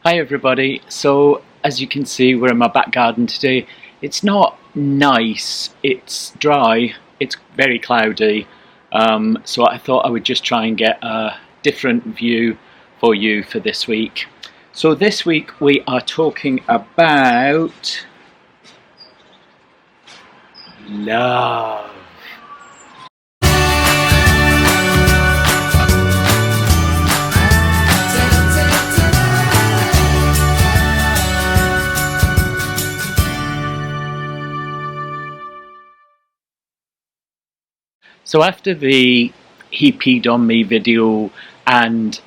Hi everybody. So as you can see, we're in my back garden today. It's not nice, it's dry, it's very cloudy. So I thought I would just try and get a different view for you for this week. So this week we are talking about love. So after the "he peed on me" video and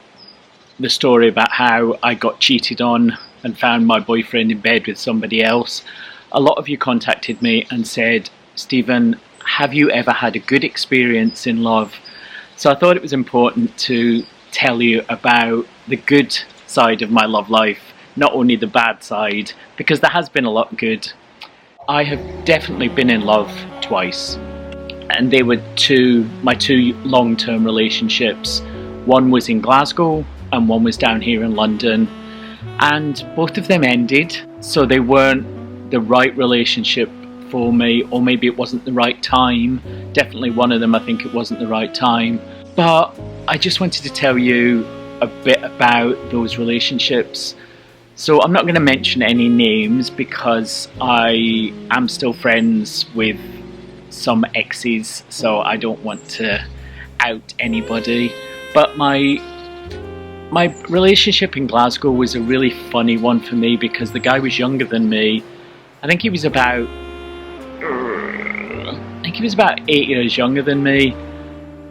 the story about how I got cheated on and found my boyfriend in bed with somebody else, a lot of you contacted me and said, "Stephen, have you ever had a good experience in love?" So I thought it was important to tell you about the good side of my love life, not only the bad side, because there has been a lot good. I have definitely been in love twice. And they were my two long-term relationships. One was in Glasgow and one was down here in London, and both of them ended. So they weren't the right relationship for me, or maybe it wasn't the right time. Definitely one of them, I think it wasn't the right time. But I just wanted to tell you a bit about those relationships. So I'm not going to mention any names because I am still friends with some exes, so I don't want to out anybody. But my relationship in Glasgow was a really funny one for me because the guy was younger than me. I think he was about 8 years younger than me,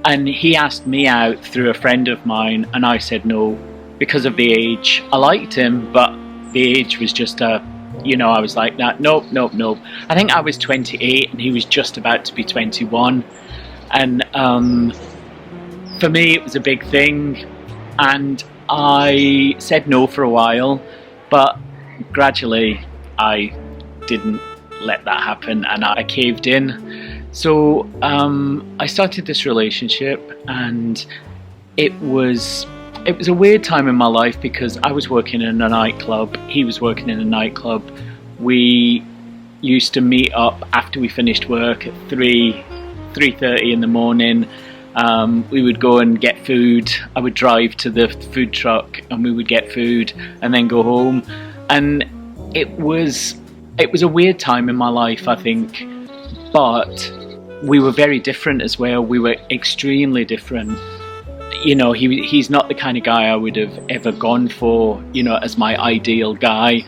and he asked me out through a friend of mine, and I said no because of the age. I liked him, but the age was just I was like that. Nope. I think I was 28 and he was just about to be 21. And for me, it was a big thing. And I said no for a while, but gradually I didn't let that happen and I caved in. So I started this relationship, and it was a weird time in my life because I was working in a nightclub, he was working in a nightclub. We used to meet up after we finished work at 3:30 in the morning. We would go and get food. I would drive to the food truck and we would get food and then go home. And it was a weird time in my life, I think, but we were very different as well. We were extremely different. He's not the kind of guy I would have ever gone for, as my ideal guy,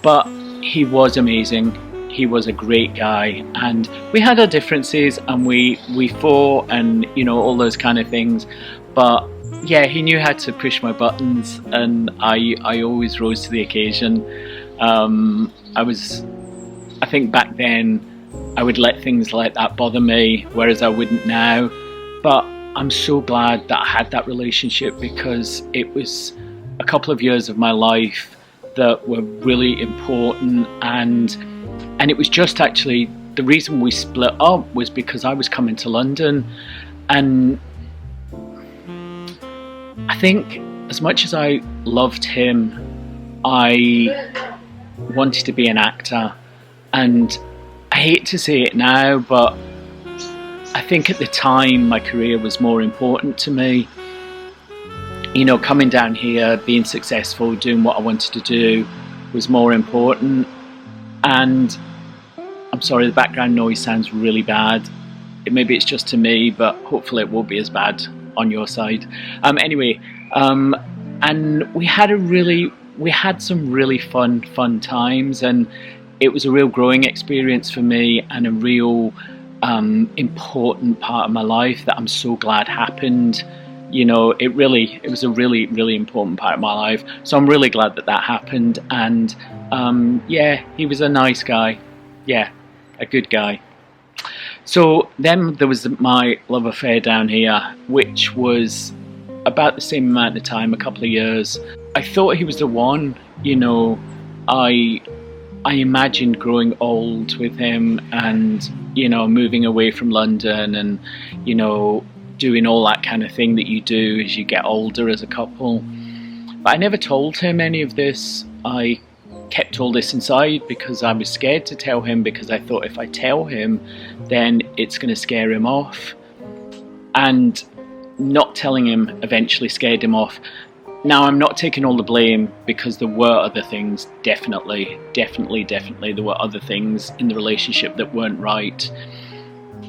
but he was amazing. He was a great guy, and we had our differences and we fought and, all those kind of things. But yeah, he knew how to push my buttons, and I always rose to the occasion. I think back then I would let things like that bother me, whereas I wouldn't now. But I'm so glad that I had that relationship because it was a couple of years of my life that were really important, and it was just actually the reason we split up was because I was coming to London, and I think as much as I loved him, I wanted to be an actor, and I hate to say it now, but I think at the time my career was more important to me. Coming down here, being successful, doing what I wanted to do was more important. And I'm sorry, the background noise sounds really bad. Maybe it's just to me, but hopefully it won't be as bad on your side. Anyway, and we had some really fun times, and it was a real growing experience for me and a real important part of my life that I'm so glad happened. It was a really important part of my life. So I'm really glad that happened. And yeah, he was a nice guy. Yeah, a good guy. So then there was my love affair down here, which was about the same amount of time, a couple of years. I thought he was the one. I imagined growing old with him and, moving away from London and, doing all that kind of thing that you do as you get older as a couple. But I never told him any of this. I kept all this inside because I was scared to tell him, because I thought if I tell him, then it's going to scare him off. And not telling him eventually scared him off. Now, I'm not taking all the blame, because there were other things, definitely there were other things in the relationship that weren't right.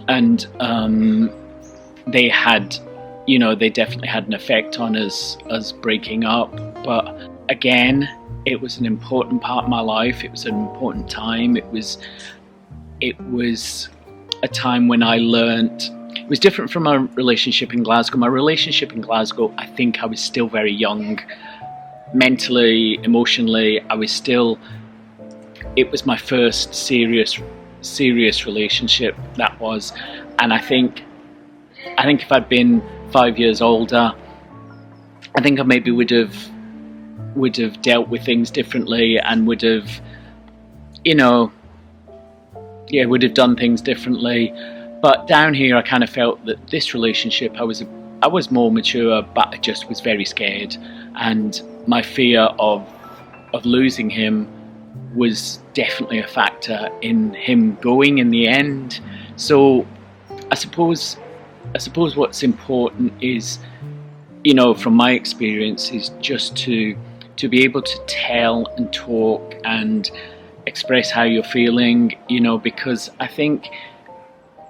And they had, they definitely had an effect on us breaking up. But again, it was an important part of my life. It was an important time. It was a time when I learnt. It was different from my relationship in Glasgow. My relationship in Glasgow, I think I was still very young. Mentally, emotionally, it was my first serious relationship, that was. And I think if I'd been 5 years older, I think I maybe would have dealt with things differently, and would have done things differently. But down here, I kind of felt that this relationship, I was more mature, but I just was very scared, and my fear of losing him was definitely a factor in him going in the end. So I suppose what's important is, from my experience, is just to be able to tell and talk and express how you're feeling, because I think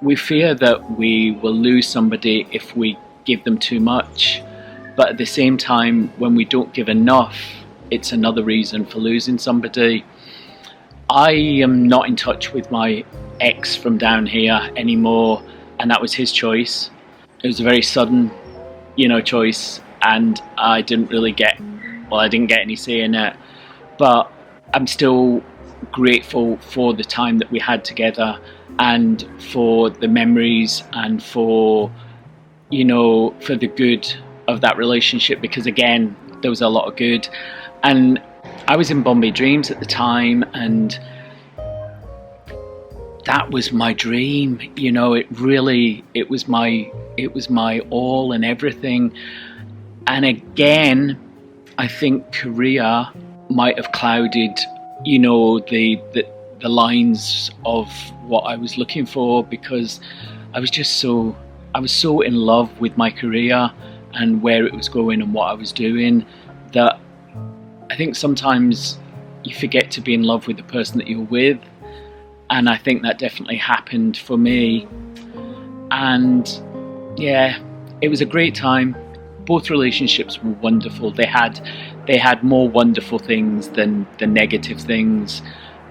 we fear that we will lose somebody if we give them too much, but at the same time, when we don't give enough, it's another reason for losing somebody. I am not in touch with my ex from down here anymore, and that was his choice. It was a very sudden, choice, and I didn't get any say in it, but I'm still grateful for the time that we had together, and for the memories, and for the good of that relationship, because again, there was a lot of good. And I was in Bombay Dreams at the time, and that was my dream. It was my all and everything. And again, I think Korea might have clouded the lines of what I was looking for, because I was so in love with my career and where it was going and what I was doing, that I think sometimes you forget to be in love with the person that you're with. And I think that definitely happened for me. And yeah, it was a great time. Both relationships were wonderful. They had more wonderful things than the negative things,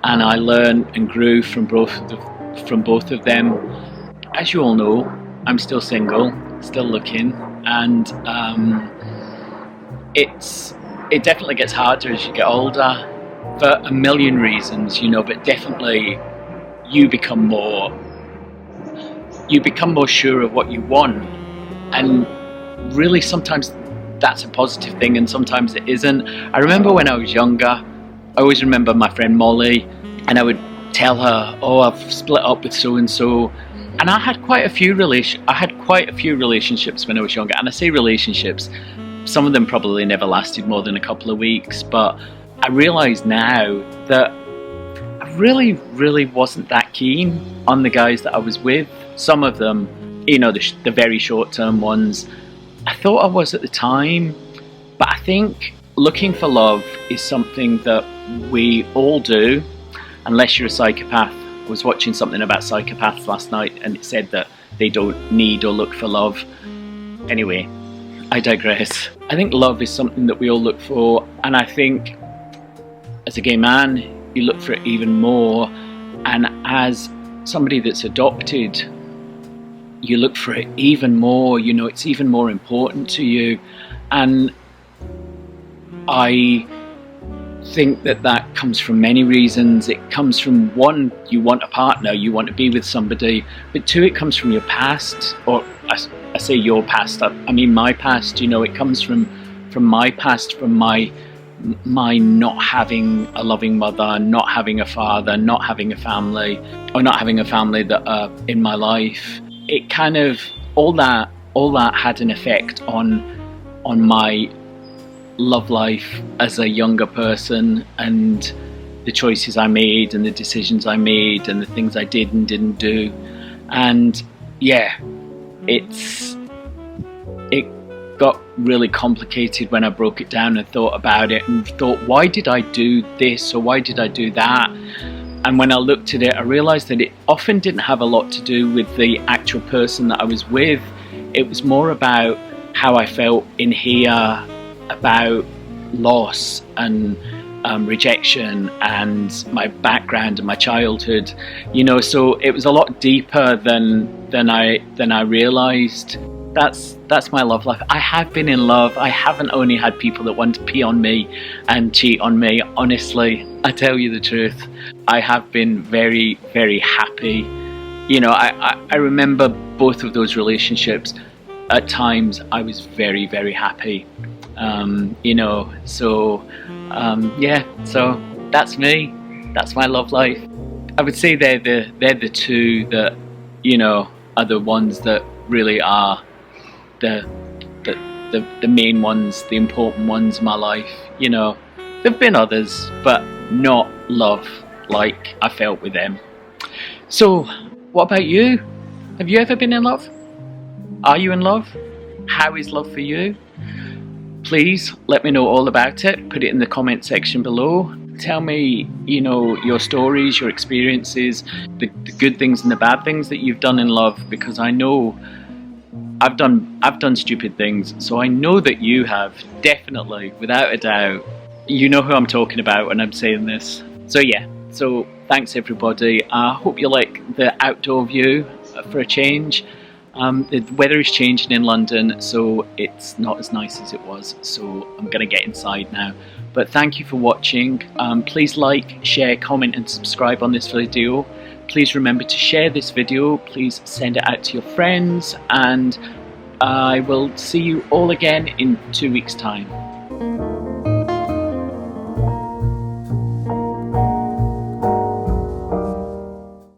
and I learned and grew from both of them. As you all know, I'm still single, still looking, and it definitely gets harder as you get older, for a million reasons, but definitely you become more sure of what you want, and really sometimes that's a positive thing and sometimes it isn't. I remember when I was younger, I always remember my friend Molly, and I would tell her, oh, I've split up with so and so, and I had quite a few relationships when I was younger. And I say relationships, some of them probably never lasted more than a couple of weeks, but I realise now that I really wasn't that keen on the guys that I was with. Some of them, the very short-term ones, I thought I was at the time. But I think looking for love is something that we all do, unless you're a psychopath. I was watching something about psychopaths last night, and it said that they don't need or look for love. Anyway, I digress. I think love is something that we all look for, and I think as a gay man, you look for it even more, and as somebody that's adopted, you look for it even more. It's even more important to you. And I think that comes from many reasons. It comes from, one, you want a partner, you want to be with somebody, but two, it comes from your past, or I say your past, I mean my past. It comes from my past, from my not having a loving mother, not having a father, not having a family, or not having a family that are in my life. It kind of, all that had an effect on my love life as a younger person, and the choices I made and the decisions I made and the things I did and didn't do. And yeah, it got really complicated when I broke it down and thought about it and thought, why did I do this or why did I do that? And when I looked at it, I realized that it often didn't have a lot to do with the actual person that I was with. It was more about how I felt in here about loss and rejection and my background and my childhood, you know. So it was a lot deeper than I realized. That's my love life. I have been in love. I haven't only had people that want to pee on me and cheat on me. Honestly, I tell you the truth, I have been very, very happy. You know, I remember both of those relationships. At times I was very, very happy. You know, so yeah, so that's me. That's my love life. I would say they're the two that, you know, are the ones that really are the main ones, the important ones in my life. You know, there've been others, but not love like I felt with them. So what about you? Have you ever been in love? Are you in love? How is love for you? Please let me know all about it. Put it in the comment section below. Tell me, you know, your stories, your experiences, the good things and the bad things that you've done in love, because I know I've done stupid things, so I know that you have, definitely, without a doubt. You know who I'm talking about when I'm saying this. So yeah, so thanks everybody. I hope you like the outdoor view for a change. The weather is changing in London, so it's not as nice as it was, so I'm going to get inside now. But thank you for watching. Please like, share, comment and subscribe on this video. Please remember to share this video. Please send it out to your friends, and I will see you all again in 2 weeks' time.